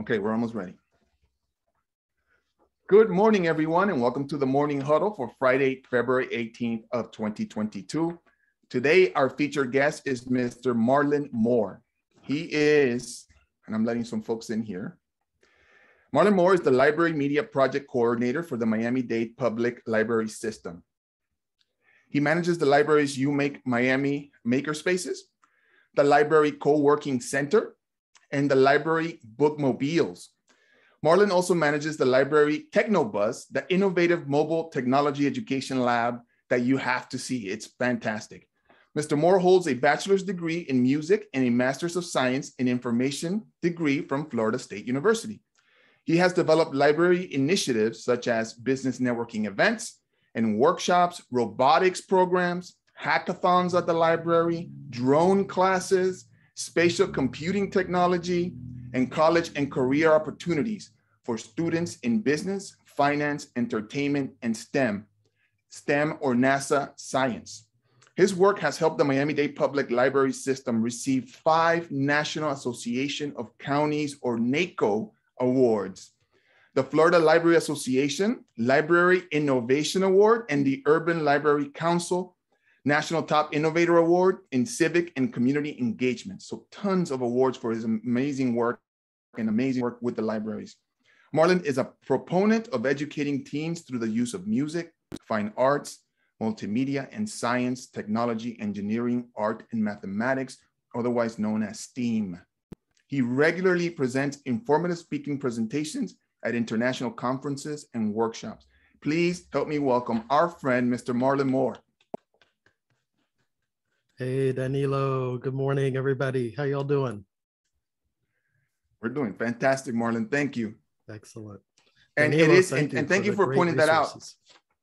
Okay, we're almost ready. Good morning, everyone, and welcome to the Morning Huddle for Friday, February 18th of 2022. Today, our featured guest is Mr. Marlon Moore. He is, and I'm letting some folks in here. Marlon Moore is the Library Media Project Coordinator for the Miami-Dade Public Library System. He manages the library's You Make Miami Makerspaces, the Library Coworking Center, and the Library Bookmobiles. Marlon also manages the Library Technobus, the innovative mobile technology education lab that you have to see. It's fantastic. Mr. Moore holds a bachelor's degree in music and a master's of science in information degree from Florida State University. He has developed library initiatives such as business networking events and workshops, robotics programs, hackathons at the library, drone classes, spatial computing technology, and college and career opportunities for students in business, finance, entertainment, and STEM or NASA science. His work has helped the Miami-Dade Public Library System receive 5 National Association of Counties, or NACO, awards: the Florida Library Association Library Innovation Award and the Urban Library Council National Top Innovator Award in Civic and Community Engagement. So tons of awards for his amazing work with the libraries. Marlon is a proponent of educating teens through the use of music, fine arts, multimedia, and science, technology, engineering, art, and mathematics, otherwise known as STEAM. He regularly presents informative speaking presentations at international conferences and workshops. Please help me welcome our friend, Mr. Marlon Moore. Hey, Danilo. Good morning, everybody. How y'all doing? We're doing fantastic, Marlon. Thank you. Excellent. And Danilo, it is, and thank you for pointing that out.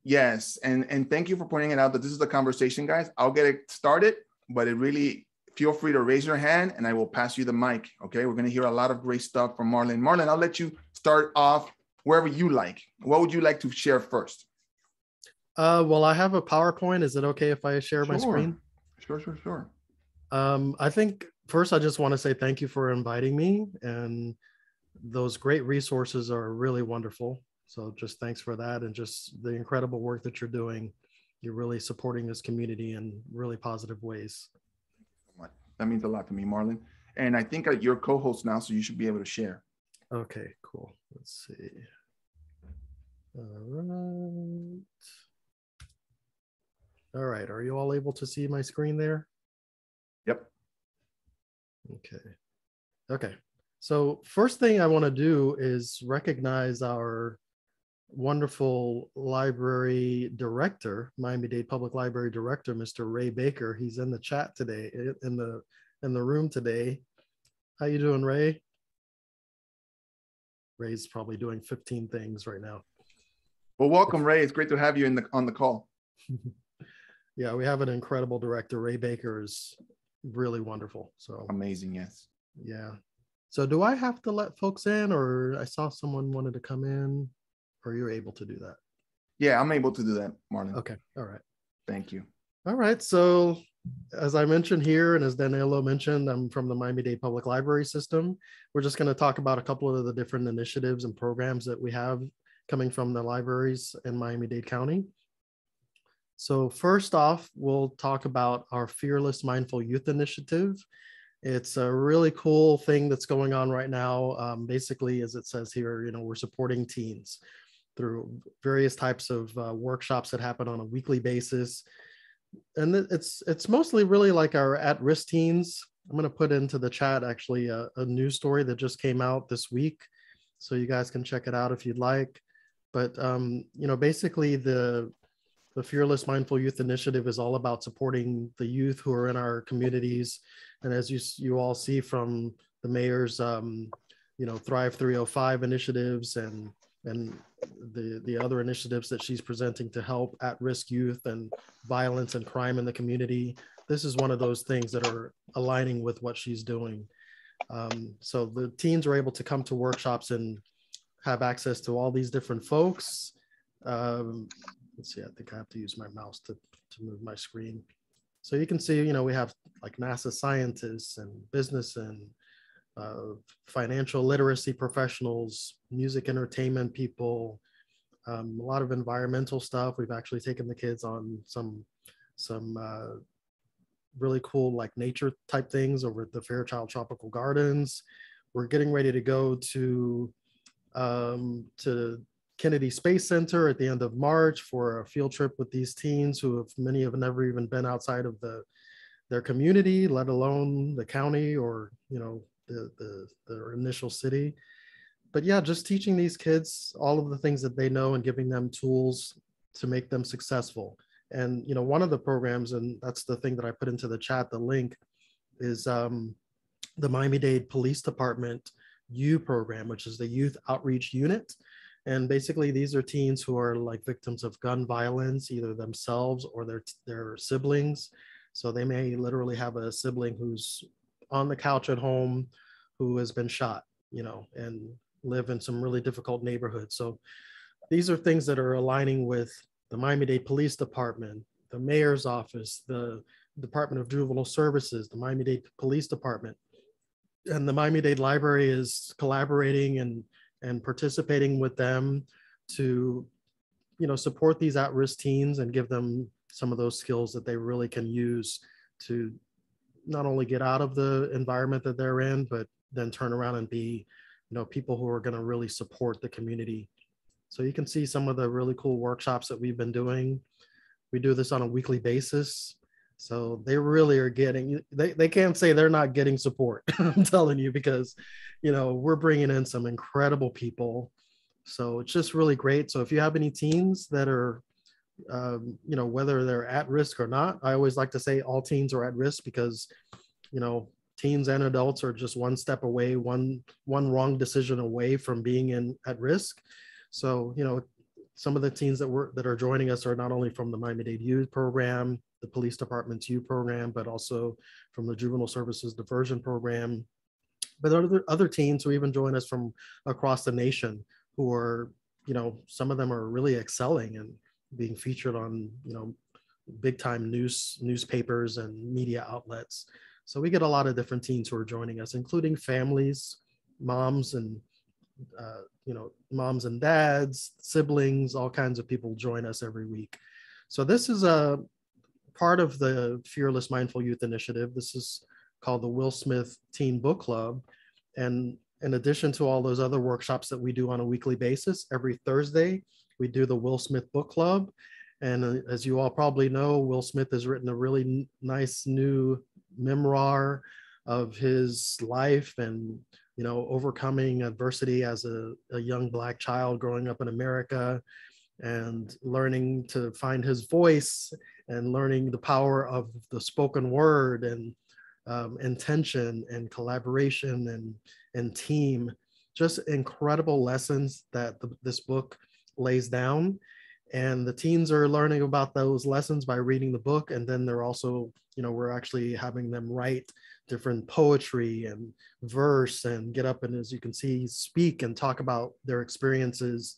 Yes, and thank you for pointing it out that this is the conversation, guys. I'll get it started, but it really, feel free to raise your hand and I will pass you the mic, okay? We're gonna hear a lot of great stuff from Marlon. Marlon, I'll let you start off wherever you like. What would you like to share first? Well, I have a PowerPoint. Is it okay if I share my screen? Sure. I think first I just want to say thank you for inviting me, and those great resources are really wonderful. So just thanks for that, and just the incredible work that you're doing. You're really supporting this community in really positive ways. That means a lot to me, Marlon. And I think you're co-host now, so you should be able to share. Okay, cool. Let's see. All right, are you all able to see my screen there? Yep. Okay. So first thing I want to do is recognize our wonderful library director, Miami-Dade Public Library Director, Mr. Ray Baker. He's in the chat today, in the room today. How you doing, Ray? Ray's probably doing 15 things right now. Well, welcome, Ray. It's great to have you on the call. Yeah, we have an incredible director. Ray Baker is really wonderful. So amazing, yes. Yeah. So do I have to let folks in, or I saw someone wanted to come in, or you're able to do that? Yeah, I'm able to do that, Marlon. Okay. All right. Thank you. All right. So as I mentioned here, and as Danilo mentioned, I'm from the Miami-Dade Public Library System. We're just going to talk about a couple of the different initiatives and programs that we have coming from the libraries in Miami-Dade County. So first off, we'll talk about our Fearless Mindful Youth Initiative. It's a really cool thing that's going on right now. Basically, as it says here, we're supporting teens through various types of workshops that happen on a weekly basis. And it's mostly really like our at-risk teens. I'm going to put into the chat actually a news story that just came out this week, so you guys can check it out if you'd like. But basically the Fearless Mindful Youth Initiative is all about supporting the youth who are in our communities. And as you all see from the mayor's, Thrive 305 initiatives and the other initiatives that she's presenting to help at-risk youth and violence and crime in the community, this is one of those things that are aligning with what she's doing. So the teens are able to come to workshops and have access to all these different folks. Let's see, I think I have to use my mouse to move my screen. So you can see, we have like NASA scientists and business and financial literacy professionals, music entertainment people, a lot of environmental stuff. We've actually taken the kids on some really cool like nature type things over at the Fairchild Tropical Gardens. We're getting ready to go to Kennedy Space Center at the end of March for a field trip with these teens who many have never even been outside of their community, let alone the county or, you know, the initial city. But yeah, just teaching these kids all of the things that they know and giving them tools to make them successful. And, you know, one of the programs, and that's the thing that I put into the chat, the link, is the Miami-Dade Police Department U program, which is the Youth Outreach Unit. And basically these are teens who are like victims of gun violence, either themselves or their siblings. So they may literally have a sibling who's on the couch at home who has been shot, you know, and live in some really difficult neighborhoods. So these are things that are aligning with the Miami-Dade Police Department, the mayor's office, the Department of Juvenile Services, the Miami-Dade Police Department. And the Miami-Dade Library is collaborating and participating with them to, you know, support these at-risk teens and give them some of those skills that they really can use to not only get out of the environment that they're in, but then turn around and be, you know, people who are going to really support the community. So you can see some of the really cool workshops that we've been doing. We do this on a weekly basis. So they really are getting, they can't say they're not getting support. I'm telling you, because, you know, we're bringing in some incredible people. So it's just really great. So if you have any teens that are, you know, whether they're at risk or not, I always like to say all teens are at risk because, you know, teens and adults are just one step away, one wrong decision away from being at risk. So, you know, some of the teens that are joining us are not only from the Miami-Dade Youth Program, the Police Department's Youth Program, but also from the Juvenile Services Diversion Program. But there are other teens who even join us from across the nation who are, you know, some of them are really excelling and being featured on, you know, big time newspapers and media outlets. So we get a lot of different teens who are joining us, including families, moms and, you know, moms and dads, siblings, all kinds of people join us every week. So this is a part of the Fearless Mindful Youth Initiative. This is called the Will Smith Teen Book Club. And in addition to all those other workshops that we do on a weekly basis, every Thursday, we do the Will Smith Book Club. And as you all probably know, Will Smith has written a really nice new memoir of his life and, you know, overcoming adversity as a young Black child growing up in America and learning to find his voice and learning the power of the spoken word and intention and collaboration and team. Just incredible lessons that this book lays down. And the teens are learning about those lessons by reading the book. And then they're also, you know, we're actually having them write different poetry and verse and get up and, as you can see, speak and talk about their experiences,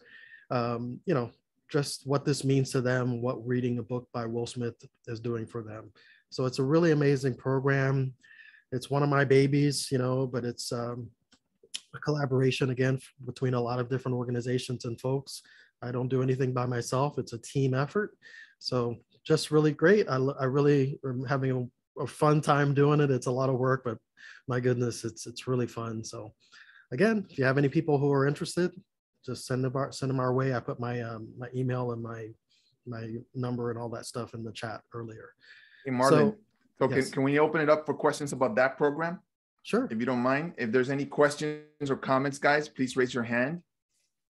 you know, just what this means to them, what reading a book by Will Smith is doing for them. So it's a really amazing program. It's one of my babies, you know, but it's a collaboration, again, between a lot of different organizations and folks. I don't do anything by myself. It's a team effort. So just really great. I really am having a fun time doing it. It's a lot of work, but my goodness, it's really fun. So again, if you have any people who are interested, just send them our way. I put my my email and my number and all that stuff in the chat earlier. Hey, Marlon, so yes. can we open it up for questions about that program? Sure. If you don't mind, if there's any questions or comments, guys, please raise your hand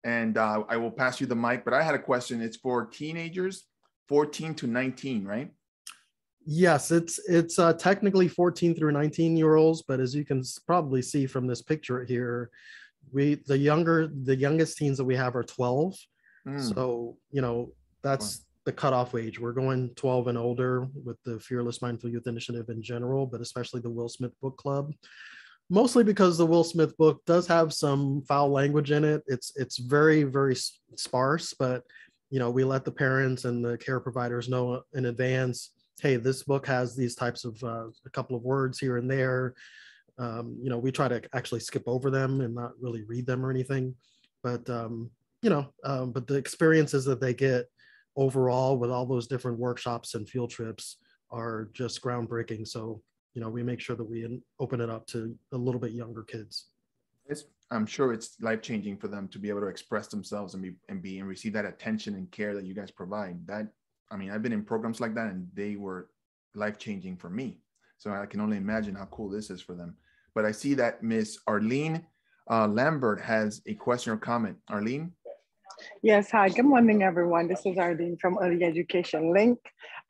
and I will pass you the mic. But I had a question. It's for teenagers, 14 to 19, right? Yes, it's technically 14 through 19-year-olds, but as you can probably see from this picture here, the youngest teens that we have are 12. So, you know, that's the cutoff age. We're going 12 and older with the Fearless Mindful Youth Initiative in general, but especially the Will Smith Book Club. Mostly because the Will Smith book does have some foul language in it. It's very, very sparse, but, you know, we let the parents and the care providers know in advance, hey, this book has these types of a couple of words here and there. We try to actually skip over them and not really read them or anything. But, but the experiences that they get overall with all those different workshops and field trips are just groundbreaking. So, we make sure that we open it up to a little bit younger kids. I'm sure it's life-changing for them to be able to express themselves and receive that attention and care that you guys provide. I've been in programs like that and they were life-changing for me. So I can only imagine how cool this is for them. But I see that Miss Arlene Lambert has a question or comment. Arlene? Yes, hi, good morning, everyone. This is Arlene from Early Education Link.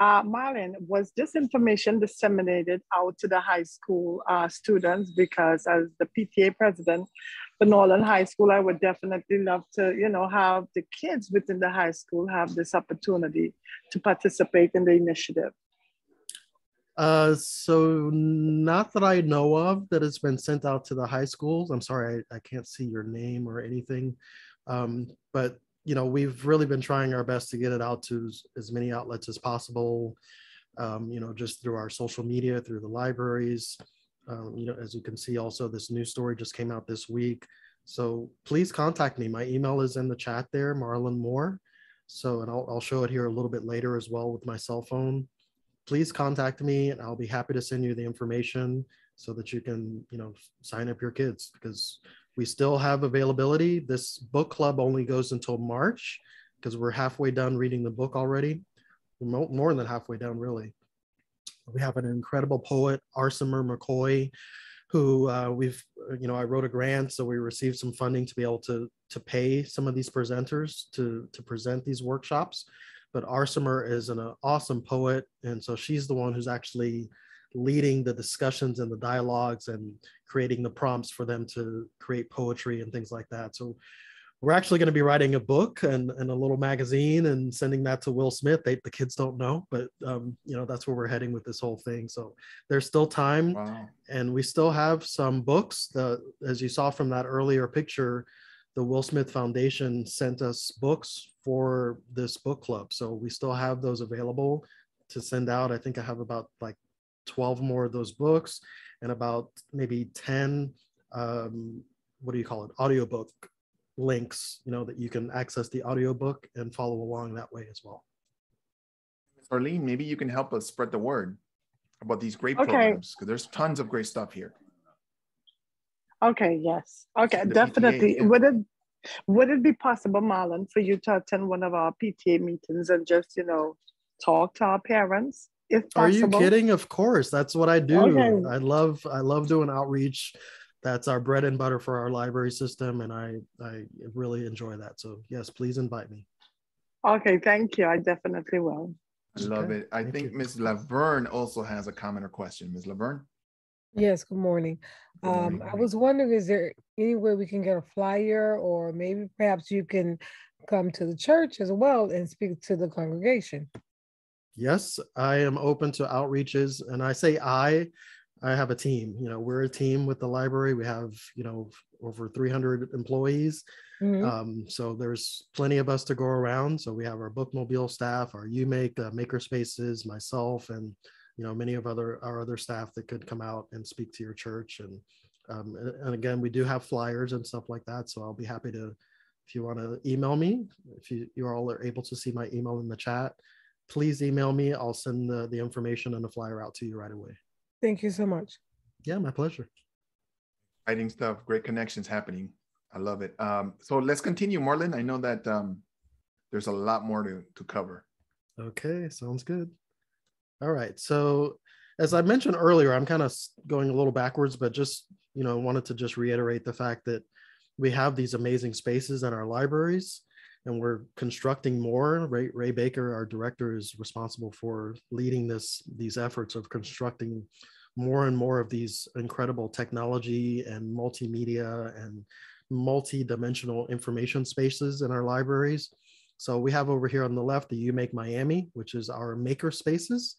Marlon, was this information disseminated out to the high school students? Because as the PTA president for Northern High School, I would definitely love to, have the kids within the high school have this opportunity to participate in the initiative. So not that I know of that it's been sent out to the high schools. I'm sorry, I can't see your name or anything. But we've really been trying our best to get it out to as many outlets as possible, just through our social media, through the libraries. As you can see, also this news story just came out this week. So please contact me. My email is in the chat there, Marlon Moore. So, and I'll show it here a little bit later as well with my cell phone. Please contact me and I'll be happy to send you the information so that you can, sign up your kids, because we still have availability. This book club only goes until March because we're halfway done reading the book already. More than halfway down, really. We have an incredible poet, Arsimer McCoy, who I wrote a grant, so we received some funding to be able to pay some of these presenters to present these workshops. But Arsimer is an awesome poet, and so she's the one who's actually leading the discussions and the dialogues and creating the prompts for them to create poetry and things like that. So we're actually going to be writing a book and a little magazine and sending that to Will Smith. The kids don't know, but that's where we're heading with this whole thing. So there's still time. Wow. And we still have some books. As you saw from that earlier picture, the Will Smith Foundation sent us books for this book club. So we still have those available to send out. I think I have about 12 more of those books and about maybe 10, audiobook links, that you can access the audiobook and follow along that way as well. Arlene, maybe you can help us spread the word about these great programs, because there's tons of great stuff here. Okay, yes. Okay, definitely. PTA, yeah. Would it be possible, Marlon, for you to attend one of our PTA meetings and just, talk to our parents, if possible? Are you kidding? Of course, that's what I do. Okay. I love doing outreach. That's our bread and butter for our library system, and I really enjoy that. So yes, please invite me. Okay, thank you. I definitely will. I love it. I think Ms. Laverne also has a comment or question. Ms. Laverne? Yes, good morning. Good morning. I was wondering, is there any way we can get a flyer, or maybe perhaps you can come to the church as well and speak to the congregation? Yes, I am open to outreaches, and I say I have a team. We're a team with the library. We have over 300 employees. Mm-hmm. So there's plenty of us to go around. So we have our bookmobile staff, our UMake makerspaces, myself, and many of our other staff that could come out and speak to your church. And again, we do have flyers and stuff like that. So I'll be happy to, if you want to email me, if you all are able to see my email in the chat, please email me. I'll send the information and the flyer out to you right away. Thank you so much. Yeah, my pleasure. Exciting stuff. Great connections happening. I love it. So let's continue, Marlon. I know that there's a lot more to cover. Okay, sounds good. All right. So as I mentioned earlier, I'm kind of going a little backwards, but just, wanted to just reiterate the fact that we have these amazing spaces in our libraries, and we're constructing more. Ray Baker, our director, is responsible for leading these efforts of constructing more and more of these incredible technology and multimedia and multi-dimensional information spaces in our libraries. So we have over here on the left, the UMake Miami, which is our maker spaces.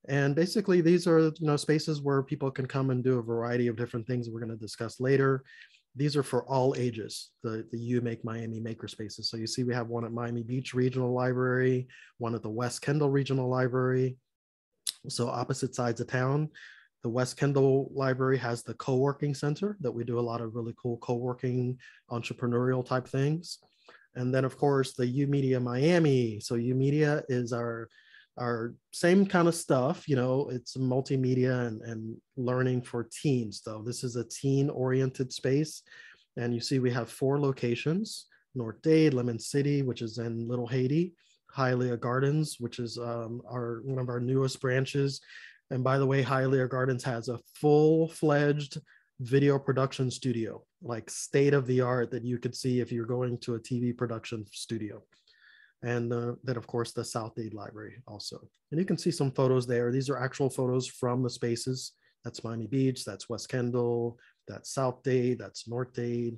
And basically these are spaces where people can come and do a variety of different things we're going to discuss later. These are for all ages, the UMake Miami makerspaces. So you see we have one at Miami Beach Regional Library, one at the West Kendall Regional Library. So opposite sides of town. The West Kendall Library has the co-working center that we do a lot of really cool co-working entrepreneurial type things. And then of course the UMedia Miami. So UMedia is our same kind of stuff, you know, it's multimedia and learning for teens though. This is a teen oriented space. And you see we have 4 locations: North Dade, Lemon City, which is in Little Haiti, Hialeah Gardens, which is one of our newest branches. And by the way, Hialeah Gardens has a full-fledged video production studio, like state of the art that you could see if you're going to a TV production studio. And then of course the South Dade Library also. And you can see some photos there. These are actual photos from the spaces. That's Miami Beach, that's West Kendall, that's South Dade, that's North Dade.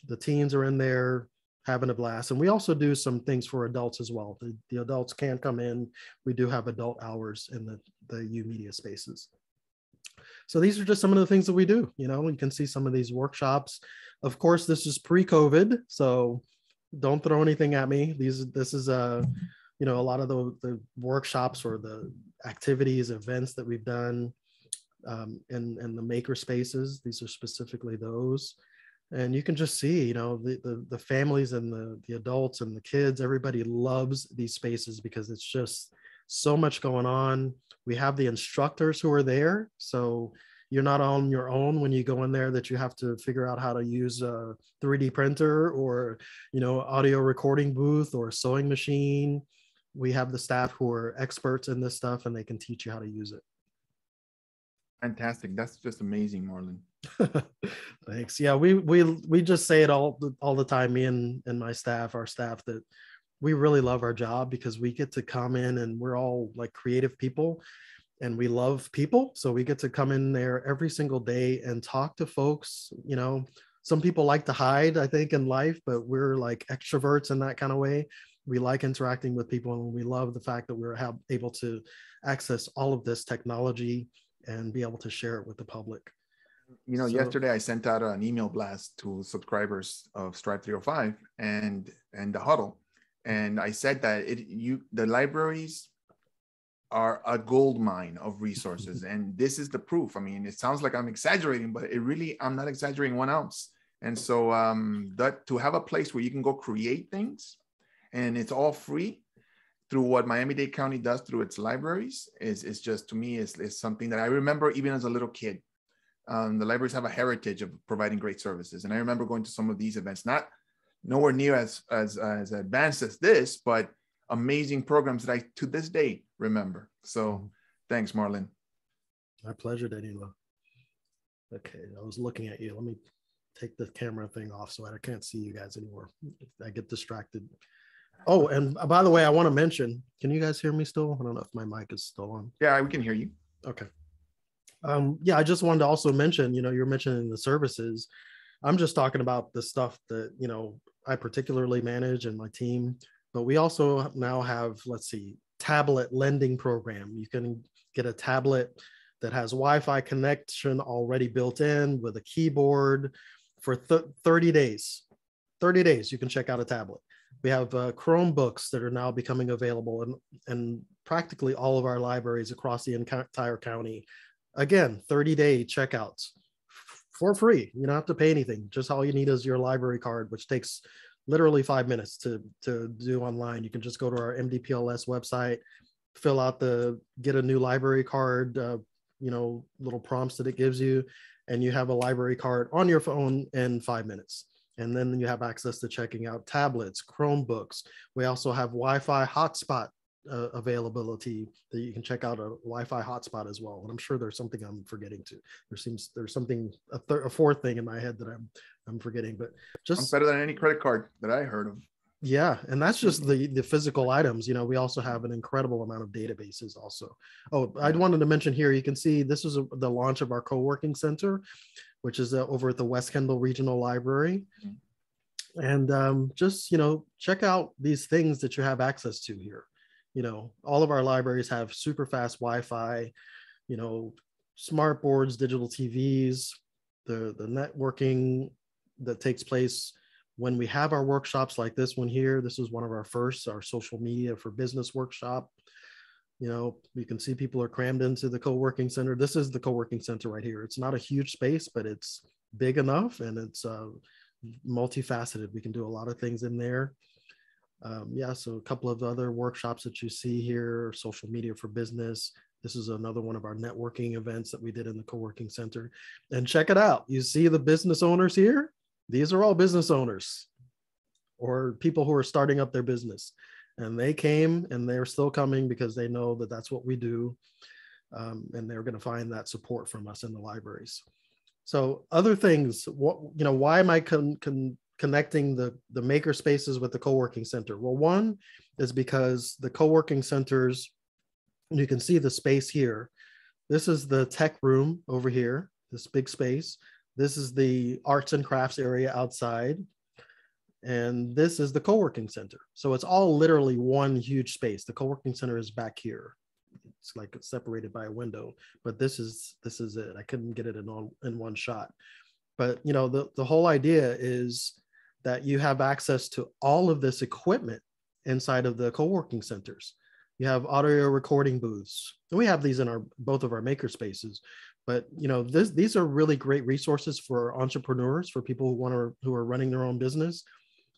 The teens are in there having a blast. And we also do some things for adults as well. The adults can come in. We do have adult hours in the UMedia spaces. So these are just some of the things that we do. You know, you can see some of these workshops. Of course, this is pre-COVID, so don't throw anything at me. This is you know, a lot of the workshops or the activities, events that we've done in the maker spaces. These are specifically those. And you can just see, you know, the families and the adults and the kids, everybody loves these spaces because it's just so much going on. We have the instructors who are there. So you're not on your own when you go in there that you have to figure out how to use a 3D printer or, you know, audio recording booth or sewing machine. We have the staff who are experts in this stuff and they can teach you how to use it. Fantastic. That's just amazing, Marlon. Thanks. Yeah, we just say it all the time, me and my staff, our staff, that we really love our job because we get to come in and we're all like creative people and we love people. So we get to come in there every single day and talk to folks. You know, some people like to hide, I think, in life, but we're like extroverts in that kind of way. We like interacting with people and we love the fact that we're able to access all of this technology and be able to share it with the public. You know, yesterday I sent out an email blast to subscribers of Strive 305 and the Huddle. And I said that the libraries are a gold mine of resources. And this is the proof. I mean, it sounds like I'm exaggerating, but I'm not exaggerating 1 ounce. And so that to have a place where you can go create things and it's all free through what Miami-Dade County does through its libraries is just, to me, is something that I remember even as a little kid. The libraries have a heritage of providing great services. And I remember going to some of these events, nowhere near as advanced as this, but amazing programs that I, to this day, remember. So thanks, Marlon. My pleasure, Danilo. Okay, I was looking at you. Let me take the camera thing off so I can't see you guys anymore. I get distracted. Oh, and by the way, I want to mention, can you guys hear me still? I don't know if my mic is still on. Yeah, we can hear you. Okay. Yeah, I just wanted to also mention, you know, you're mentioning the services. I'm just talking about the stuff that, you know, I particularly manage and my team, but we also now have, let's see, tablet lending program. You can get a tablet that has Wi-Fi connection already built in with a keyboard for 30 days. 30 days, you can check out a tablet. We have Chromebooks that are now becoming available in practically all of our libraries across the entire county. Again, 30-day checkouts for free. You don't have to pay anything. Just all you need is your library card, which takes literally 5 minutes to do online. You can just go to our MDPLS website, fill out get a new library card, you know, little prompts that it gives you, and you have a library card on your phone in 5 minutes. And then you have access to checking out tablets, Chromebooks. We also have Wi-Fi hotspot availability that you can check out a Wi-Fi hotspot as well. And I'm sure there's something I'm forgetting too. There's something, a fourth thing in my head that I'm forgetting, but just better than any credit card that I heard of. Yeah. And that's just the physical items. You know, we also have an incredible amount of databases also. Oh, I wanted to mention here, you can see this is the launch of our co-working center, which is over at the West Kendall Regional Library. And just, you know, check out these things that you have access to here. You know, all of our libraries have super fast Wi-Fi, you know, smart boards, digital TVs, the networking that takes place when we have our workshops like this one here. This is one of our first, our social media for business workshop. You can see people are crammed into the co-working center. This is the co-working center right here. It's not a huge space, but it's big enough, and it's multifaceted. We can do a lot of things in there. So a couple of other workshops that you see here, social media for business. This is another one of our networking events that we did in the co-working center. And check it out. You see the business owners here? These are all business owners or people who are starting up their business. And they came, and they're still coming because they know that that's what we do. And they're going to find that support from us in the libraries. So other things, why am I connecting the maker spaces with the co-working center? Well, one is because the co-working centers, you can see the space here. This is the tech room over here, this big space. This is the arts and crafts area outside. And this is the co-working center. So it's all literally one huge space. The co-working center is back here. It's like it's separated by a window, but this is it. I couldn't get it in one shot. But the whole idea is that you have access to all of this equipment inside of the co-working centers. You have audio recording booths. And we have these in both of our maker spaces. But these are really great resources for entrepreneurs, for people who are running their own business.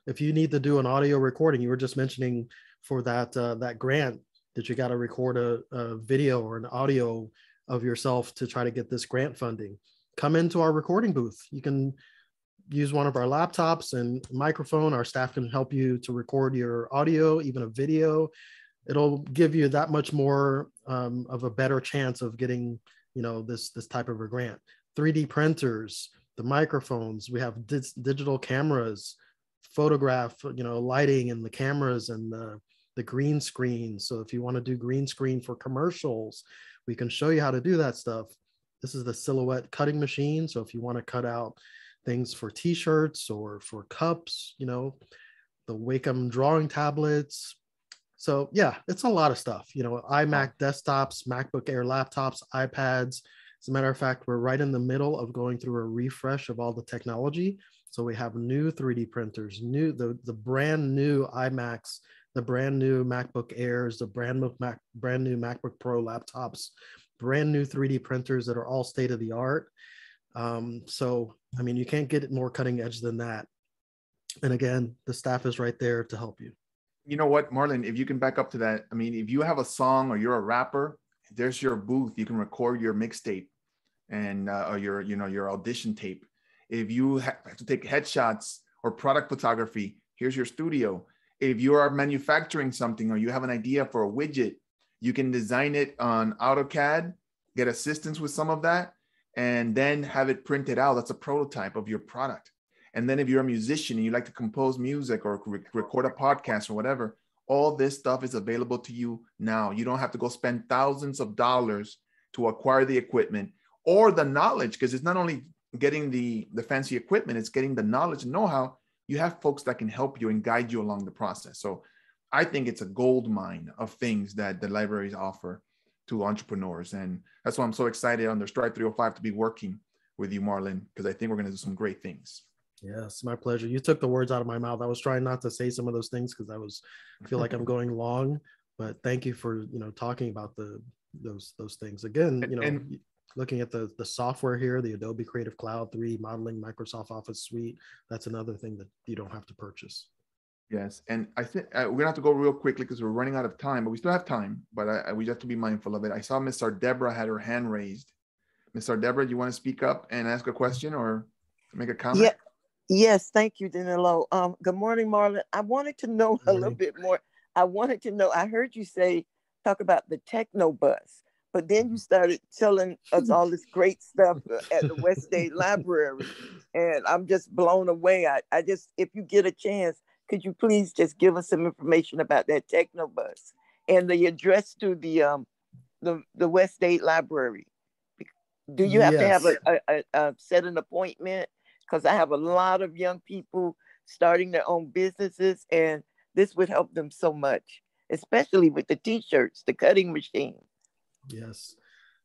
If you need to do an audio recording, you were just mentioning for that grant that you got to record a video or an audio of yourself to try to get this grant funding. Come into our recording booth. You can use one of our laptops and microphone. Our staff can help you to record your audio, even a video. It'll give you that much more of a better chance of getting, this type of a grant. 3D printers, the microphones, we have digital cameras, photograph, lighting and the cameras and the green screen. So if you want to do green screen for commercials, we can show you how to do that stuff. This is the silhouette cutting machine. So if you want to cut out things for t-shirts or for cups, the Wacom drawing tablets. So yeah, it's a lot of stuff, iMac desktops, MacBook Air laptops, iPads. As a matter of fact, we're right in the middle of going through a refresh of all the technology. So we have new 3D printers, the brand new iMacs, the brand new MacBook Airs, the brand new MacBook Pro laptops, brand new 3D printers that are all state of the art. So, you can't get it more cutting edge than that. And again, the staff is right there to help you. You know what, Marlon, if you can back up to that, if you have a song or you're a rapper, there's your booth. You can record your mixtape and or your audition tape. If you have to take headshots or product photography, here's your studio. If you are manufacturing something or you have an idea for a widget, you can design it on AutoCAD, get assistance with some of that, and then have it printed out. That's a prototype of your product. And then if you're a musician and you like to compose music or record a podcast or whatever, all this stuff is available to you now. You don't have to go spend thousands of dollars to acquire the equipment or the knowledge, because it's not only getting the fancy equipment, it's getting the knowledge and know-how. You have folks that can help you and guide you along the process. So I think it's a gold mine of things that the libraries offer to entrepreneurs. And that's why I'm so excited under Strive 305 to be working with you, Marlon, because I think we're going to do some great things. Yes, my pleasure. You took the words out of my mouth. I was trying not to say some of those things because I feel like I'm going long, but thank you for, talking about those things. Again, looking at the software here, the Adobe Creative Cloud 3D modeling, Microsoft Office Suite, that's another thing that you don't have to purchase. Yes, and I think we're gonna have to go real quickly because we're running out of time, but we still have time, but we have to be mindful of it. I saw Miss Deborah had her hand raised. Miss Deborah, do you want to speak up and ask a question or make a comment? Yeah. Yes, thank you, Danilo. Good morning, Marlon. I wanted to know a little bit more. I heard you talk about the techno bus, but then you started telling us all this great stuff at the Westdale Library, and I'm just blown away. I just, if you get a chance, could you please just give us some information about that techno bus and the address to the Westdale Library? Do you have to have set an appointment? Because I have a lot of young people starting their own businesses, and this would help them so much, especially with the t-shirts, the cutting machine. Yes.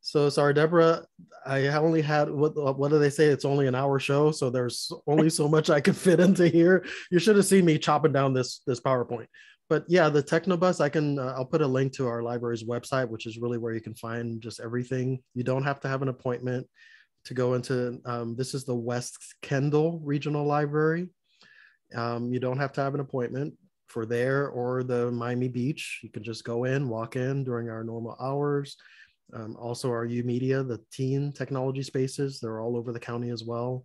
So sorry, Deborah, I only had, what do they say? It's only an hour show. So there's only so much I could fit into here. You should have seen me chopping down this PowerPoint. But yeah, the Technobus, I'll put a link to our library's website, which is really where you can find just everything. You don't have to have an appointment to go into, this is the West Kendall Regional Library. You don't have to have an appointment for there or the Miami Beach. You can just go in, walk in during our normal hours. Also our U Media, the teen technology spaces, they're all over the county as well.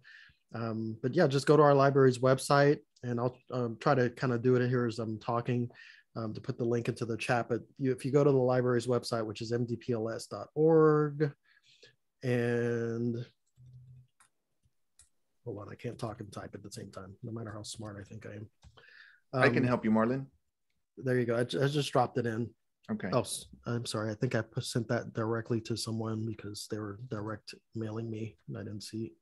But yeah, just go to our library's website, and I'll try to kind of do it here as I'm talking to put the link into the chat. But if you go to the library's website, which is mdpls.org, and hold on, I can't talk and type at the same time, no matter how smart I think I am. I can help you, Marlon. There you go. I just dropped it in. Okay. Oh, I'm sorry. I think I sent that directly to someone because they were direct mailing me and I didn't see it.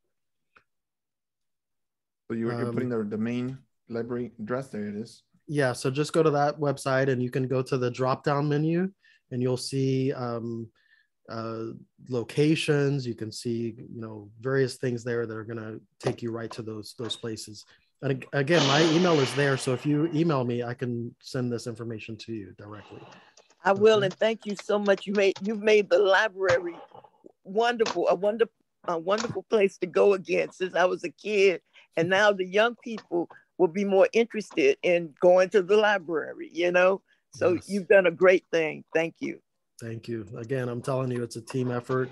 So you're putting the main library address. There it is. Yeah, so just go to that website and you can go to the drop-down menu and you'll see locations. You can see, various things there that are going to take you right to those places. And again, my email is there. So if you email me, I can send this information to you directly. I will, and thank you so much. You've made the library wonderful, a wonderful place to go again since I was a kid. And now the young people will be more interested in going to the library, So yes. You've done a great thing. Thank you. Thank you. Again, I'm telling you, it's a team effort,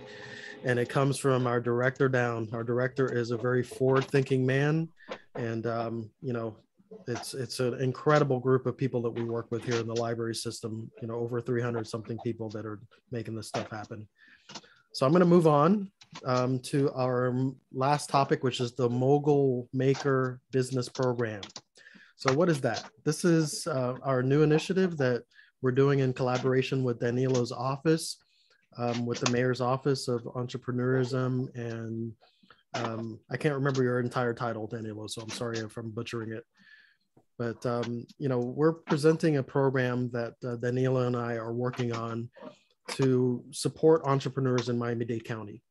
and it comes from our director down. Our director is a very forward-thinking man, and it's an incredible group of people that we work with here in the library system. Over 300 something people that are making this stuff happen. So I'm going to move on to our last topic, which is the Mogul Maker Business Program. So what is that? This is our new initiative that we're doing in collaboration with Danilo's office, with the Mayor's Office of Entrepreneurism. And I can't remember your entire title, Danilo, so I'm sorry if I'm butchering it. But, we're presenting a program that Danilo and I are working on to support entrepreneurs in Miami-Dade County.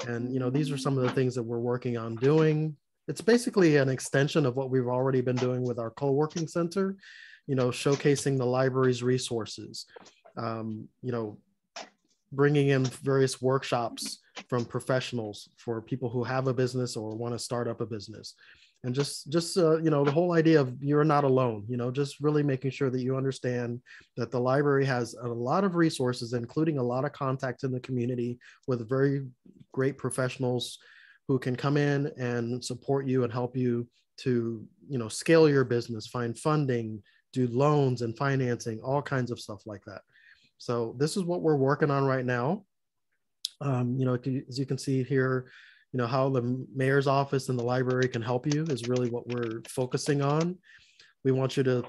And, these are some of the things that we're working on doing. It's basically an extension of what we've already been doing with our co-working center, showcasing the library's resources, bringing in various workshops from professionals for people who have a business or want to start up a business. And just the whole idea of you're not alone, just really making sure that you understand that the library has a lot of resources, including a lot of contacts in the community with very great professionals who can come in and support you and help you to, scale your business, find funding, do loans and financing, all kinds of stuff like that. So this is what we're working on right now. As you can see here, how the mayor's office and the library can help you is really what we're focusing on. We want you to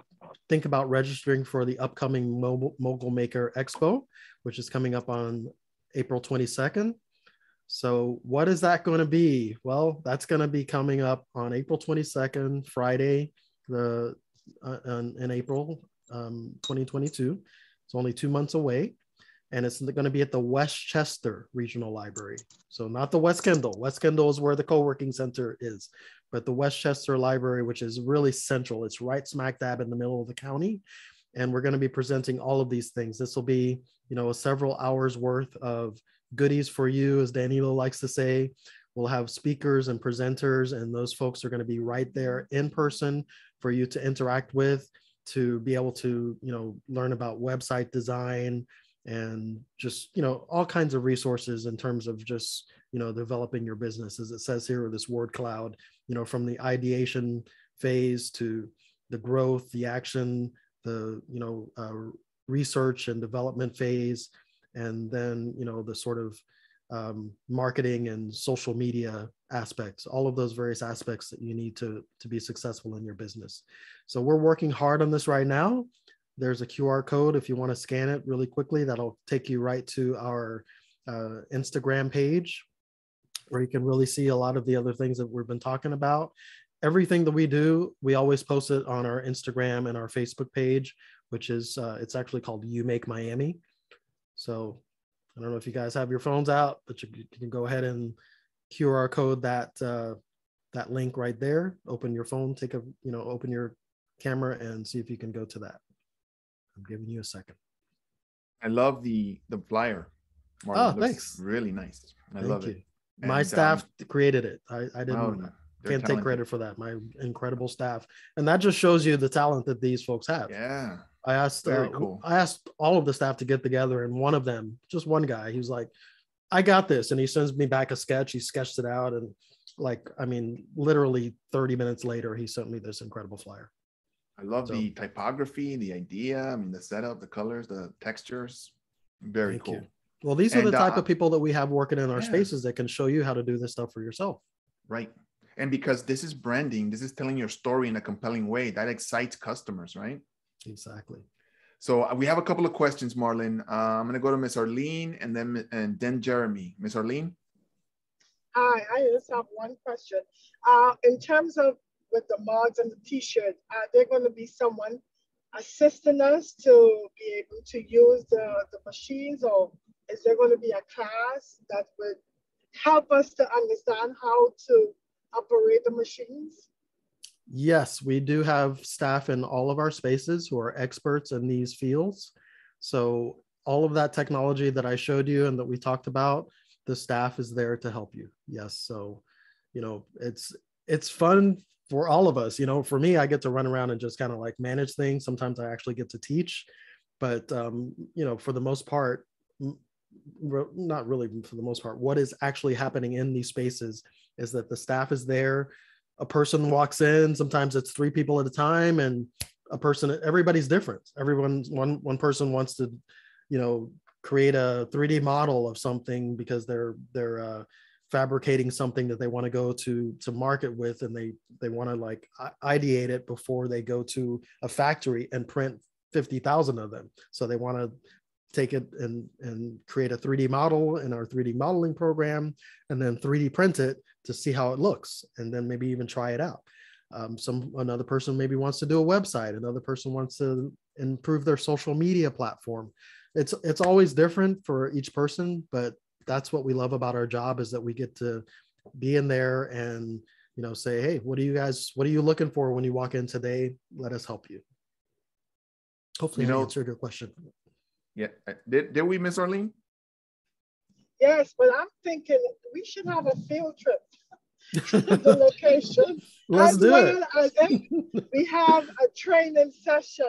think about registering for the upcoming Mogul Maker Expo, which is coming up on April 22nd. So what is that going to be? Well, that's going to be coming up on April 22nd, Friday, in April 2022. It's only 2 months away. And it's going to be at the Westchester Regional Library. So not the West Kendall. West Kendall is where the co-working center is, but the Westchester Library, which is really central. It's right smack dab in the middle of the county. And we're going to be presenting all of these things. This will be, several hours worth of goodies for you, as Danilo likes to say. We'll have speakers and presenters, and those folks are going to be right there in person for you to interact with, to be able to, learn about website design, and just, all kinds of resources in terms of just, developing your business, as it says here with this word cloud, from the ideation phase to the growth, the action, the, research and development phase, and then, the sort of marketing and social media aspects, all of those various aspects that you need to be successful in your business. So we're working hard on this right now. There's a QR code if you want to scan it really quickly. That'll take you right to our Instagram page, where you can really see a lot of the other things that we've been talking about. Everything that we do, we always post it on our Instagram and our Facebook page, which is, it's actually called You Make Miami. So I don't know if you guys have your phones out, but you can go ahead and QR code that link right there. Open your phone, open your camera and see if you can go to that. I'm giving you a second. I love the flyer. Marlon. Oh, It looks thanks. really nice. I Thank love you. it. My And, staff created it. I oh, didn't, they're can't take talented. credit for that. My incredible staff. And that just shows you the talent that these folks have. Yeah. I asked, Very cool. I asked all of the staff to get together, and one of them, just one guy, he was like, I got this. And he sends me back a sketch. He sketched it out. And like, I mean, literally 30 minutes later, he sent me this incredible flyer. I love the typography, the idea. I mean, the setup, the colors, the textures. Very Thank cool. you. Well, these are the And, type of people that we have working in our yeah. spaces that can show you how to do this stuff for yourself. Right. And because this is branding, this is telling your story in a compelling way that excites customers, right? Exactly. So we have a couple of questions, Marlon. I'm going to go to Miss Arlene and then Jeremy. Miss Arlene? Hi, I just have one question. In terms of with the mugs and the t-shirts, are there going to be someone assisting us to be able to use the machines, or is there going to be a class that would help us to understand how to operate the machines? Yes, we do have staff in all of our spaces who are experts in these fields. So all of that technology that I showed you and that we talked about, the staff is there to help you. Yes. So, you know, it's fun for all of us. You know, for me, I get to run around and just kind of like manage things. Sometimes I actually get to teach, but you know, for the most part, not really for the most part, what is actually happening in these spaces is that the staff is there. A person walks in, sometimes it's 3 people at a time, and a person, everybody's different. One person wants to, you know, create a 3D model of something because they're fabricating something that they want to go to market with, and they want to like ideate it before they go to a factory and print 50,000 of them. So they want to take it and create a 3D model in our 3D modeling program, and then 3D print it to see how it looks, and then maybe even try it out. Another person maybe wants to do a website. Another person wants to improve their social media platform. It's always different for each person, but that's what we love about our job, is that we get to be in there and, you know, say, hey, what are you looking for when you walk in today? Let us help you. Hopefully I answered your question. Yeah. Did we miss Arlene? Yes, but I'm thinking we should have a field trip to the location. Let's do it. As we have a training session,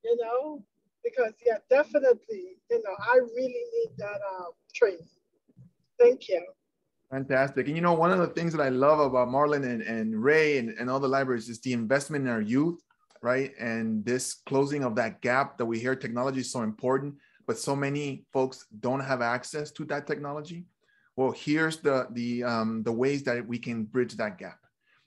you know, because yeah, definitely, you know, I really need that training. Thank you. Fantastic. And you know, one of the things that I love about Marlon and Ray and all the libraries is the investment in our youth, right? And this closing of that gap that we hear technology is so important, but so many folks don't have access to that technology. Well, here's the ways that we can bridge that gap.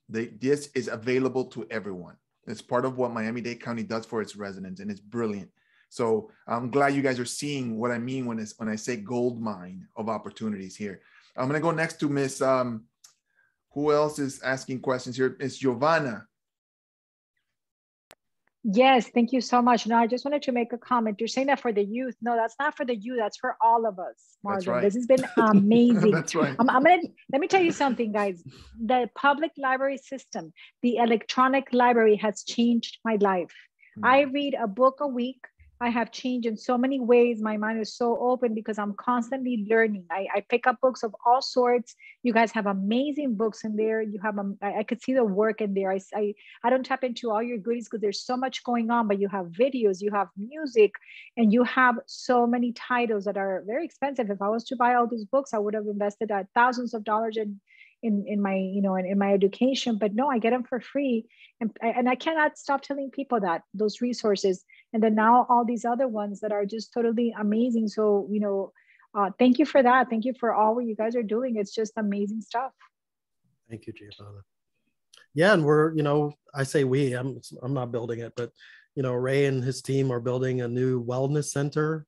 This is available to everyone. It's part of what Miami-Dade County does for its residents, and it's brilliant. So I'm glad you guys are seeing what I mean when I say gold mine of opportunities here. I'm gonna go next to Miss, who else is asking questions here? It's Giovanna. Yes, thank you so much. No, I just wanted to make a comment. You're saying that for the youth. No, that's not for the youth. That's for all of us, Marlon. That's right. This has been amazing. That's right. Let me tell you something, guys. The public library system, the electronic library has changed my life. I read a book a week. I have changed in so many ways. My mind is so open because I'm constantly learning. I pick up books of all sorts. You guys have amazing books in there. You have, I could see the work in there. I don't tap into all your goodies because there's so much going on, but you have videos, you have music, and you have so many titles that are very expensive. If I was to buy all these books, I would have invested thousands of dollars in my, you know, in my education, but no, I get them for free. And I cannot stop telling people that those resources, and then now all these other ones that are just totally amazing. So, you know, thank you for that. Thank you for all what you guys are doing. It's just amazing stuff. Thank you, Giovanna. Yeah, and we're, you know, I say we, I'm not building it, but, you know, Ray and his team are building a new wellness center.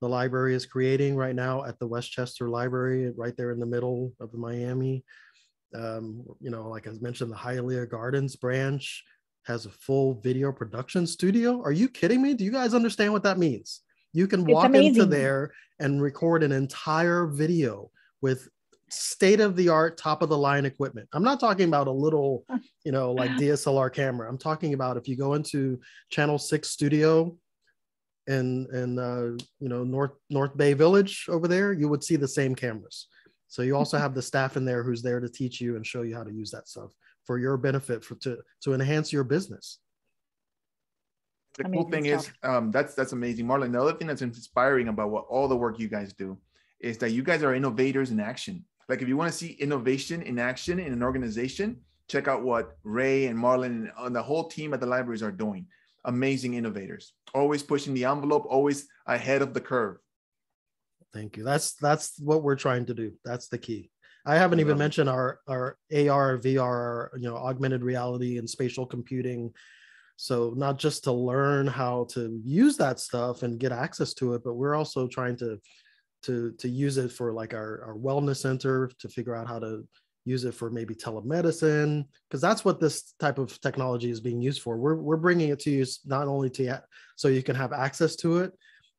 The library is creating right now at the Westchester Library, right there in the middle of Miami. You know, like I mentioned, the Hialeah Gardens branch has a full video production studio. Are you kidding me? Do you guys understand what that means? You can walk into there and record an entire video with state-of-the-art, top-of-the-line equipment. I'm not talking about a little, you know, like DSLR camera. I'm talking about if you go into Channel 6 Studio, North Bay Village over there, you would see the same cameras. So you also have the staff in there who's there to teach you and show you how to use that stuff for your benefit, to enhance your business. The cool thing is, that's amazing, Marlon. The other thing that's inspiring about all the work you guys do is that you guys are innovators in action. Like, if you want to see innovation in action in an organization, check out what Ray and Marlon and the whole team at the libraries are doing. Amazing innovators, always pushing the envelope, always ahead of the curve. Thank you. That's what we're trying to do. That's the key. I haven't even mentioned our AR, VR, augmented reality and spatial computing. So not just to learn how to use that stuff and get access to it, but we're also trying to use it for like our wellness center, to figure out how to use it for maybe telemedicine, because that's what this type of technology is being used for. We're bringing it to you not only so you can have access to it,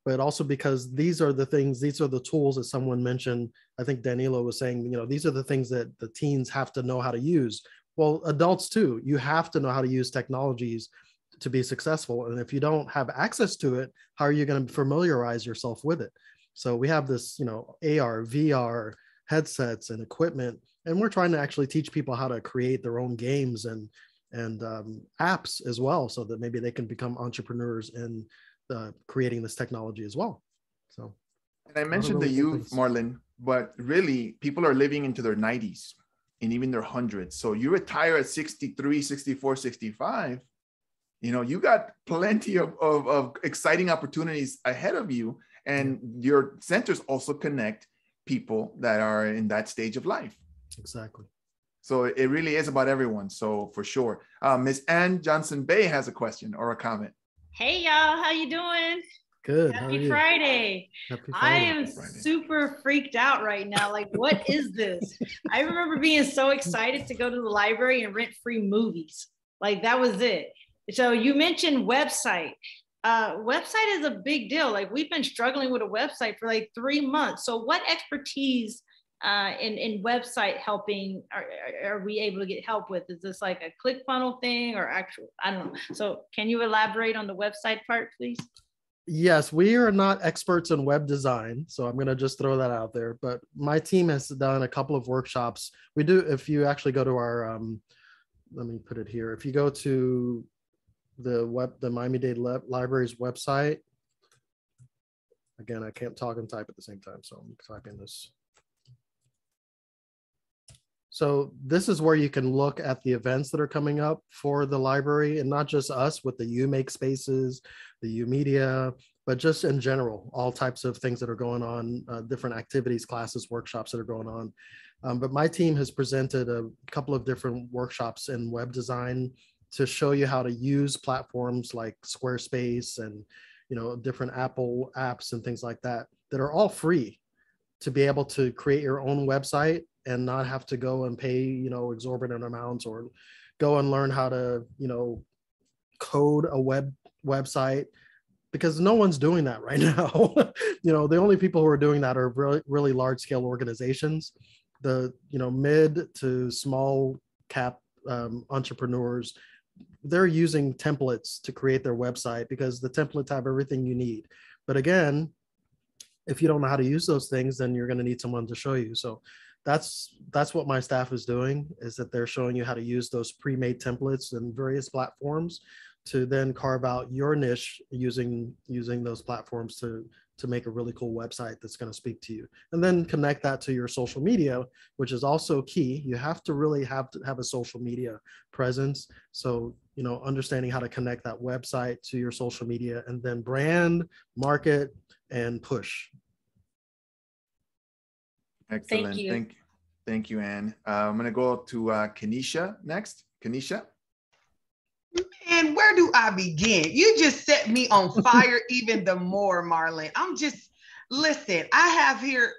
but also because these are the tools that someone mentioned. I think Danilo was saying, these are the things that the teens have to know how to use. Well, adults too, you have to know how to use technologies to be successful. And if you don't have access to it, how are you going to familiarize yourself with it? So we have this, AR, VR headsets and equipment, and we're trying to actually teach people how to create their own games and apps as well, so that maybe they can become entrepreneurs in creating this technology as well. So, and I mentioned the youth, Marlon, but really people are living into their 90s and even their hundreds. So you retire at 63, 64, 65, you got plenty of exciting opportunities ahead of you. And your centers also connect people that are in that stage of life. Exactly. So it really is about everyone. So for sure. Ms. Ann Johnson-Bay has a question or a comment. Hey, y'all. How you doing? Good. Happy Friday. Happy Friday. I am super freaked out right now. Like, what is this? I remember being so excited to go to the library and rent free movies. Like, that was it. So you mentioned website. Website is a big deal. Like, we've been struggling with a website for like 3 months. So what expertise in website helping are we able to get help with? Is this like a ClickFunnels thing or actual, I don't know. So can you elaborate on the website part, please? Yes, we are not experts in web design, so I'm going to just throw that out there. But my team has done a couple of workshops. We do, if you actually go to our, let me put it here. If you go to the Miami-Dade Library's website, again, I can't talk and type at the same time, so I'm typing this. So this is where you can look at the events that are coming up for the library, and not just us with the U Make spaces, the U Media, but just in general, all types of things that are going on, different activities, classes, workshops that are going on. But my team has presented a couple of different workshops in web design to show you how to use platforms like Squarespace and different Apple apps and things like that are all free to be able to create your own website and not have to go and pay, exorbitant amounts or go and learn how to, code a website, because no one's doing that right now. The only people who are doing that are really, really large scale organizations. The, mid to small cap entrepreneurs, they're using templates to create their website because the templates have everything you need. But again, if you don't know how to use those things, then you're going to need someone to show you. So that's what my staff is doing, is that they're showing you how to use those pre-made templates and various platforms to then carve out your niche using those platforms to make a really cool website that's going to speak to you, and then connect that to your social media, which is also key. You have to really have a social media presence. So, understanding how to connect that website to your social media, and then brand, market, and push. Excellent. Thank you, Anne. I'm going to go to Kenisha next. Kenisha. And where do I begin? You just set me on fire even the more, Marlon. Listen, I have here,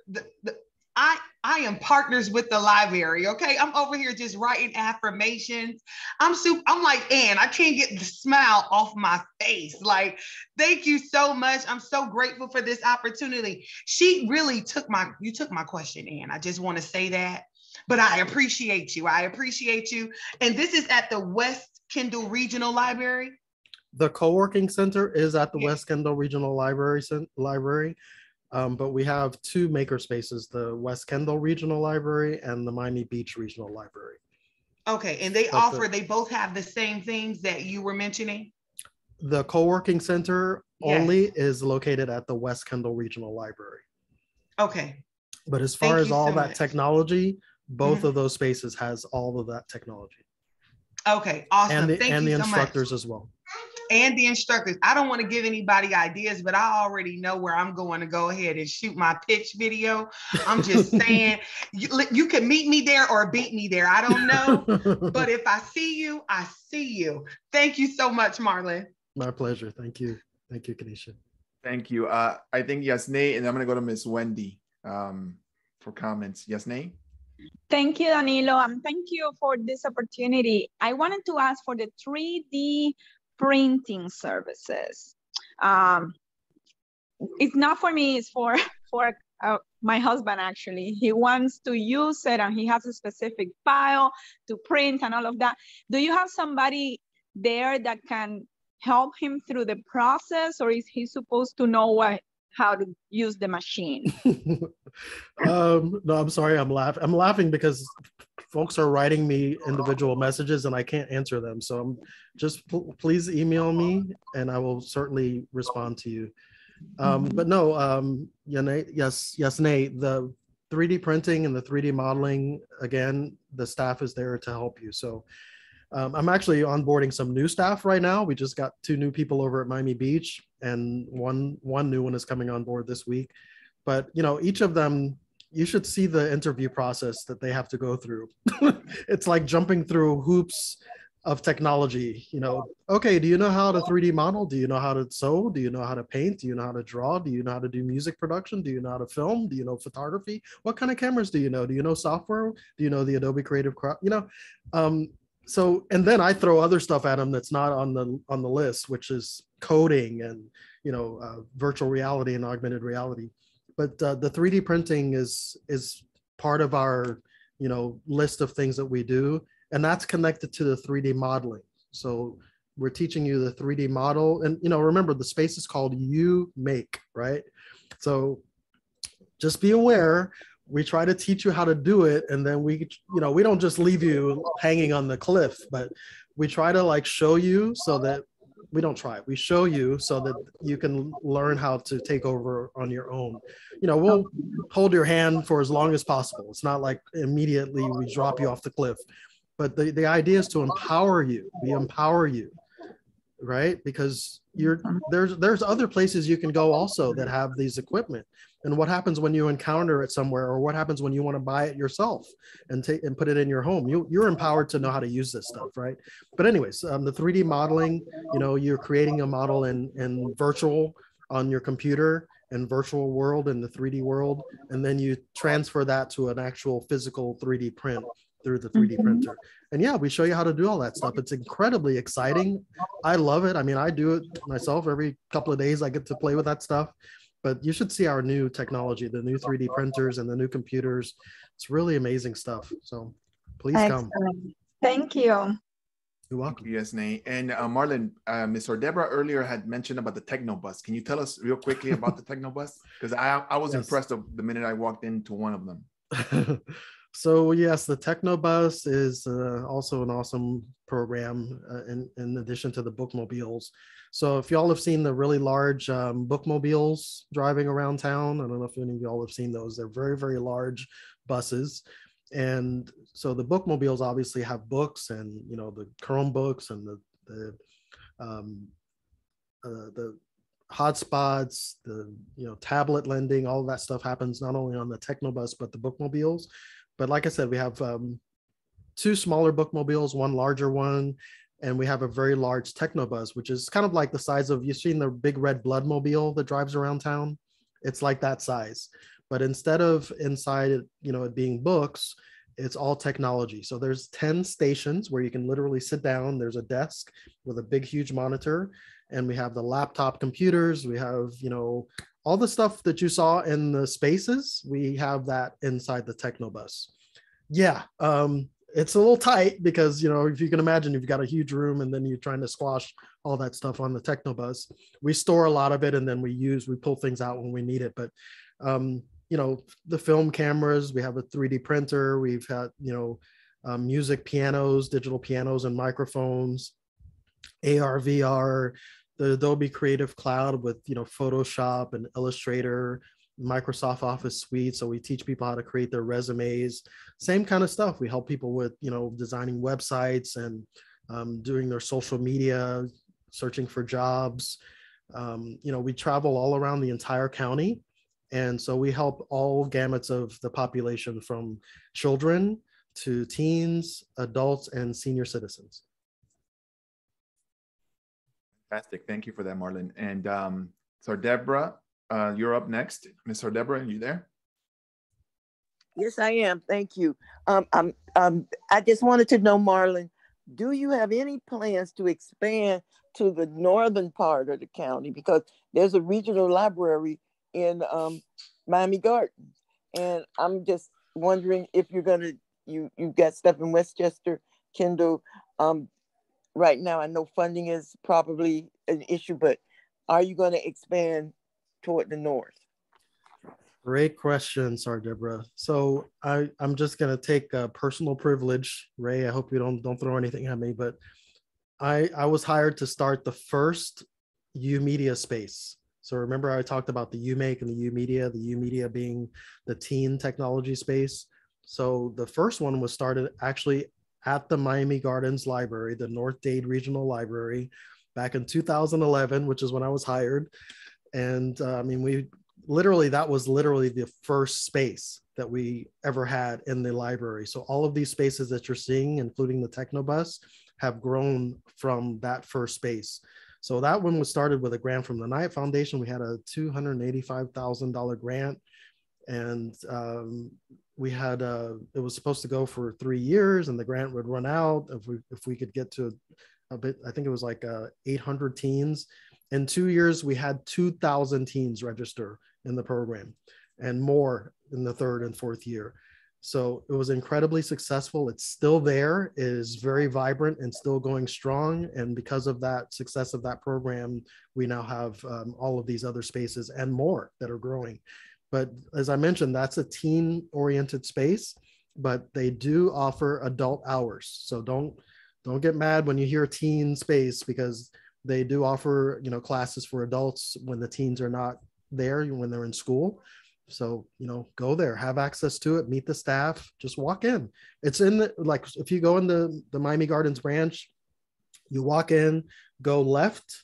I am partners with the library, okay? I'm over here just writing affirmations. I'm like, Ann, I can't get the smile off my face. Like, thank you so much. I'm so grateful for this opportunity. She really you took my question, Ann. I just want to say that. But I appreciate you. And this is at the West Kendall Regional Library. The co-working center is at the Yeah. West Kendall Regional Library, but we have two maker spaces, the West Kendall Regional Library and the Miami Beach Regional Library. Okay, and they they both have the same things that you were mentioning? The co-working center Yes. only is located at the West Kendall Regional Library. Okay. But as far Thank as you all so that much. technology, both Mhm. of those spaces has all of that technology. Okay, awesome. And Thank the you so instructors much. as well. And the instructors. I don't want to give anybody ideas, but I already know where I'm going to go ahead and shoot my pitch video. I'm just saying, you can meet me there or beat me there. I don't know. But if I see you, I see you. Thank you so much, Marlon. My pleasure. Thank you. Thank you, Kanisha. Thank you. I think Yasnay, and I'm going to go to Miss Wendy for comments. Yasnay? Thank you, Danilo, and thank you for this opportunity. I wanted to ask for the 3D printing services. It's not for me, it's for my husband, actually. He wants to use it and he has a specific file to print and all of that. Do you have somebody there that can help him through the process, or is he supposed to know how to use the machine? No, I'm sorry. I'm laughing because folks are writing me individual messages and I can't answer them. So I'm just please email me and I will certainly respond to you. But no, Yasnay, the 3D printing and the 3D modeling, again, the staff is there to help you. So I'm actually onboarding some new staff right now. We just got 2 new people over at Miami Beach, and one new one is coming on board this week. But each of them, you should see the interview process that they have to go through. It's like jumping through hoops of technology. Okay, do you know how to 3D model? Do you know how to sew? Do you know how to paint? Do you know how to draw? Do you know how to do music production? Do you know how to film? Do you know photography? What kind of cameras do you know? Do you know software? Do you know the Adobe Creative Cloud? So, and then I throw other stuff at them that's not on the list, which is coding and virtual reality and augmented reality. But the 3D printing is part of our list of things that we do, and that's connected to the 3D modeling. So we're teaching you the 3D model, and remember the space is called You Make, right? So just be aware. We try to teach you how to do it, and then we don't just leave you hanging on the cliff, but we try to show you so that we show you so that you can learn how to take over on your own. We'll hold your hand for as long as possible. It's not like immediately we drop you off the cliff, but the idea is to empower you. We empower you, right? Because there's other places you can go also that have these equipment. And what happens when you encounter it somewhere, or what happens when you want to buy it yourself and put it in your home? You're empowered to know how to use this stuff, right? But anyways, the 3D modeling, you're creating a model in virtual on your computer and virtual world in the 3D world, and then you transfer that to an actual physical 3D print through the 3D printer. And yeah, we show you how to do all that stuff. It's incredibly exciting. I love it. I mean, I do it myself every couple of days. I get to play with that stuff. But you should see our new technology, the new 3D printers and the new computers. It's really amazing stuff. So please come. Thank you. You're welcome. Yes, Nate. And Marlon, Ms. Ordebra earlier had mentioned about the techno bus. Can you tell us real quickly about the techno bus? Because I was impressed the minute I walked into one of them. So yes, the Technobus is also an awesome program in addition to the bookmobiles. So if y'all have seen the really large bookmobiles driving around town, I don't know if any of y'all have seen those. They're very, very large buses. And so the bookmobiles obviously have books and, the Chromebooks and the hotspots, the tablet lending, all of that stuff happens not only on the Technobus, but the bookmobiles. But like I said, we have 2 smaller bookmobiles, 1 larger one, and we have a very large Technobus, which is kind of like the size of, you've seen the big red Bloodmobile that drives around town? It's like that size. But instead of inside it, it being books, it's all technology. So there's 10 stations where you can literally sit down. There's a desk with a big, huge monitor, and we have the laptop computers. We have, all the stuff that you saw in the spaces, we have that inside the Technobus. Yeah, it's a little tight because, if you can imagine, you've got a huge room and then you're trying to squash all that stuff on the Technobus. We store a lot of it and then we pull things out when we need it. But, the film cameras, we have a 3D printer, we've had, music pianos, digital pianos and microphones, AR, VR, the Adobe Creative Cloud with, Photoshop and Illustrator, Microsoft Office Suite. So we teach people how to create their resumes, same kind of stuff. We help people with, designing websites and doing their social media, searching for jobs. We travel all around the entire county. And so we help all gamuts of the population from children to teens, adults, and senior citizens. Fantastic. Thank you for that, Marlon. And so Deborah, you're up next. Ms. Deborah, are you there? Yes, I am. Thank you. I just wanted to know, Marlon, do you have any plans to expand to the northern part of the county? Because there's a regional library in Miami Gardens. And I'm just wondering if you're going to, you've got stuff in Westchester, Kendall. Right now, I know funding is probably an issue, but are you going to expand toward the north? Great question, Sarah Deborah. So I'm just going to take a personal privilege, Ray. I hope you don't throw anything at me, but I was hired to start the first U-Media space. So remember I talked about the UMake and the U-Media being the teen technology space. So the first one was started actually at the Miami Gardens Library, the North Dade Regional Library, back in 2011, which is when I was hired. And that was literally the first space that we ever had in the library. So all of these spaces that you're seeing, including the Technobus, have grown from that first space. So that one was started with a grant from the Knight Foundation. We had a $285,000 grant, and we had it was supposed to go for 3 years, and the grant would run out if we could get to a bit. I think it was like 800 teens. In 2 years, we had 2,000 teens register in the program, and more in the third and fourth year. So it was incredibly successful. It's still there. It is very vibrant and still going strong. And because of that success of that program, we now have all of these other spaces and more that are growing. But as I mentioned, that's a teen-oriented space, but they do offer adult hours. So don't get mad when you hear teen space, because they do offer, classes for adults when the teens are not there, when they're in school. So, go there, have access to it, meet the staff, just walk in. It's in if you go in the Miami Gardens branch, you walk in, go left.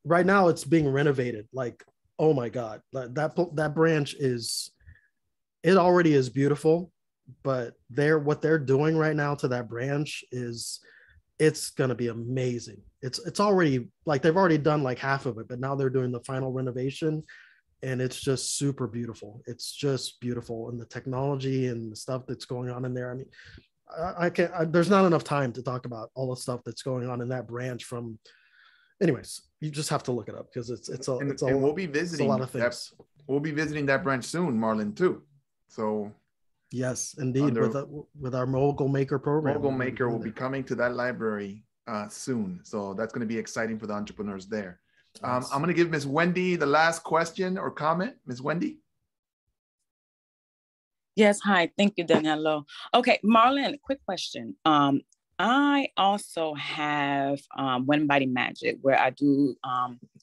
Right now it's being renovated. Oh my God, that branch it already is beautiful, but what they're doing right now to that branch it's going to be amazing. It's already they've already done half of it, but now they're doing the final renovation. And it's just super beautiful. It's just beautiful. And the technology and the stuff that's going on in there. I can't, there's not enough time to talk about all the stuff that's going on in that branch anyways, you just have to look it up because we'll be visiting a lot of things. We'll be visiting that branch soon, Marlon, too. So yes, indeed. With our Mogul Maker program. Mogul Maker will be coming to that library soon. So that's going to be exciting for the entrepreneurs there. I'm going to give Ms. Wendy the last question or comment. Ms. Wendy? Yes, hi. Thank you, Danilo. Okay, Marlon, quick question. I also have One Body Magic, where I do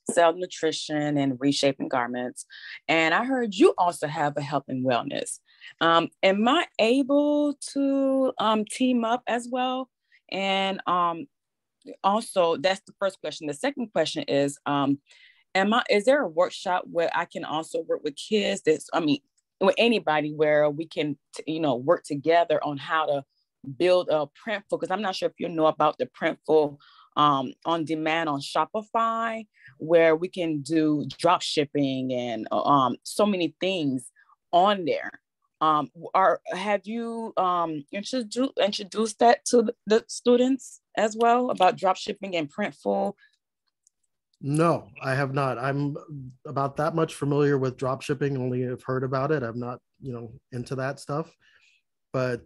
sell nutrition and reshaping garments. And I heard you also have a health and wellness. Am I able to team up as well? And also, that's the first question. The second question is, is there a workshop where I can also work with kids with anybody where we can, work together on how to build a Printful? Because I'm not sure if you know about the Printful on demand on Shopify, where we can do drop shipping and so many things on there. Have you introduced that to the students as well about drop shipping and Printful? No, I have not. I'm about that much familiar with drop shipping, only have heard about it. I'm not, into that stuff. But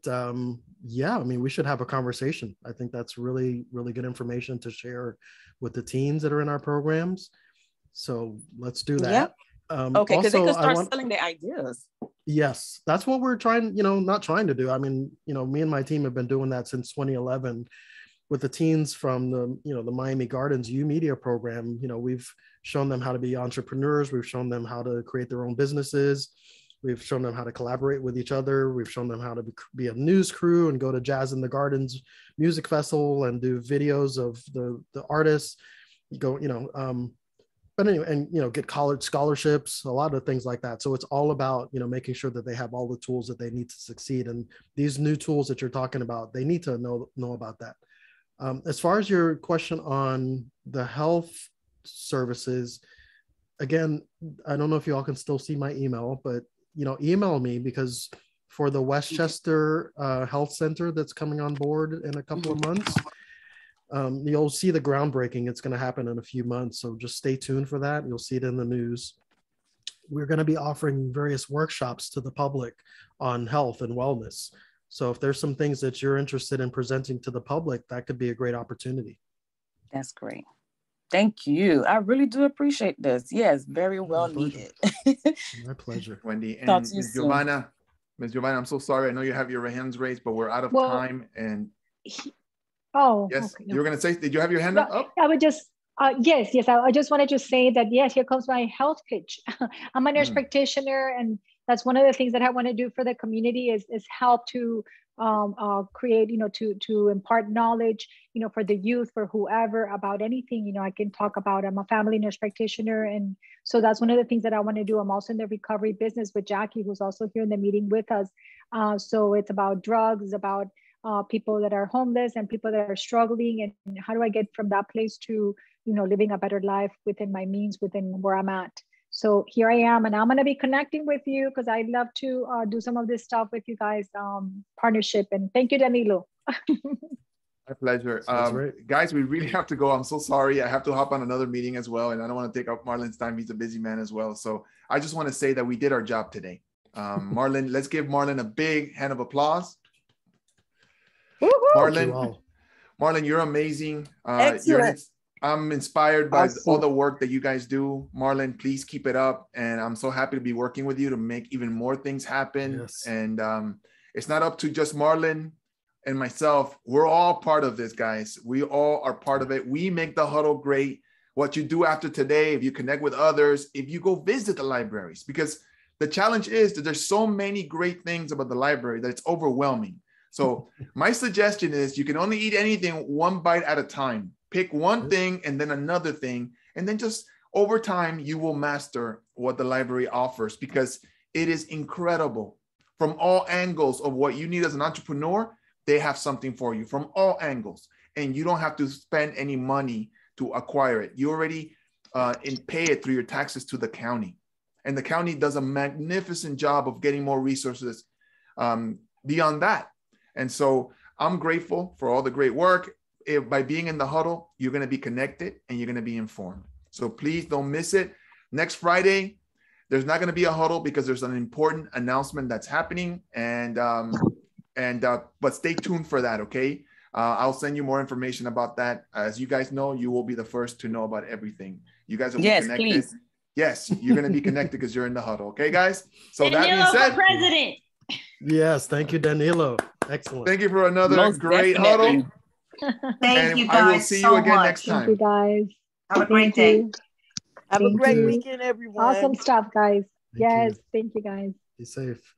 yeah, I mean, we should have a conversation. I think that's really, really good information to share with the teens that are in our programs. So let's do that. Yep. Okay, because they also, could start selling their ideas. Yes, that's what we're trying, not trying to do. I mean, me and my team have been doing that since 2011 with the teens from the Miami Gardens U Media program. We've shown them how to be entrepreneurs. We've shown them how to create their own businesses. We've shown them how to collaborate with each other. We've shown them how to be a news crew and go to Jazz in the Gardens music festival and do videos of the artists. But anyway, and get college scholarships, a lot of things like that. So it's all about making sure that they have all the tools that they need to succeed. And these new tools that you're talking about, they need to know about that. As far as your question on the health services, again, I don't know if you all can still see my email, but email me, because for the Westchester Health Center that's coming on board in a couple of months, you'll see the groundbreaking. It's going to happen in a few months. So just stay tuned for that. You'll see it in the news. We're going to be offering various workshops to the public on health and wellness. So if there's some things that you're interested in presenting to the public, that could be a great opportunity. That's great. Thank you. I really do appreciate this. Yes, very well needed. My pleasure. Wendy. And Ms. Giovanna, I'm so sorry. I know you have your hands raised, but we're out of time. And yes, okay, no. You were going to say, did you have your hand up? I would just, yes. I just wanted to say that, yes, here comes my health pitch. I'm a nurse practitioner, and that's one of the things that I want to do for the community is help to create, to impart knowledge, for the youth, for whoever, about anything, I can talk about. I'm a family nurse practitioner. And so that's one of the things that I want to do. I'm also in the recovery business with Jackie, who's also here in the meeting with us. So it's about drugs, it's about people that are homeless and people that are struggling, and how do I get from that place to, living a better life within my means, within where I'm at. So here I am, and I'm going to be connecting with you because I'd love to do some of this stuff with you guys, partnership. And thank you, Danilo. My pleasure. Guys, we really have to go. I'm so sorry. I have to hop on another meeting as well, and I don't want to take up Marlon's time. He's a busy man as well. So I just want to say that we did our job today. Marlon, let's give Marlon a big hand of applause. Marlon, you're amazing. Excellent. I'm inspired by all the work that you guys do. Marlon, please keep it up. And I'm so happy to be working with you to make even more things happen. Yes. And it's not up to just Marlon and myself. We're all part of this, guys. We all are part of it. We make the Huddle great. What you do after today, if you connect with others, if you go visit the libraries, because the challenge is that there's so many great things about the library that it's overwhelming. So my suggestion is you can only eat anything one bite at a time. Pick one thing and then another thing. And then just over time, you will master what the library offers, because it is incredible from all angles of what you need as an entrepreneur. They have something for you from all angles, and you don't have to spend any money to acquire it. You already pay it through your taxes to the county, and the county does a magnificent job of getting more resources beyond that. And so I'm grateful for all the great work. By being in the Huddle, you're going to be connected and you're going to be informed. So please don't miss it. Next Friday, there's not going to be a Huddle because there's an important announcement that's happening. But stay tuned for that, okay? I'll send you more information about that. As you guys know, you will be the first to know about everything. You guys will be connected. Please. Yes, you're going to be connected because you're in the Huddle, okay, guys? So Danilo that being said, for president. Yes, thank you, Danilo. Excellent. Thank you for another great Huddle. Thank you guys. I will see you again next time. Thank you guys. Have a great day. Have a great weekend, everyone. Awesome stuff, guys. Thank you. Thank you guys. Be safe.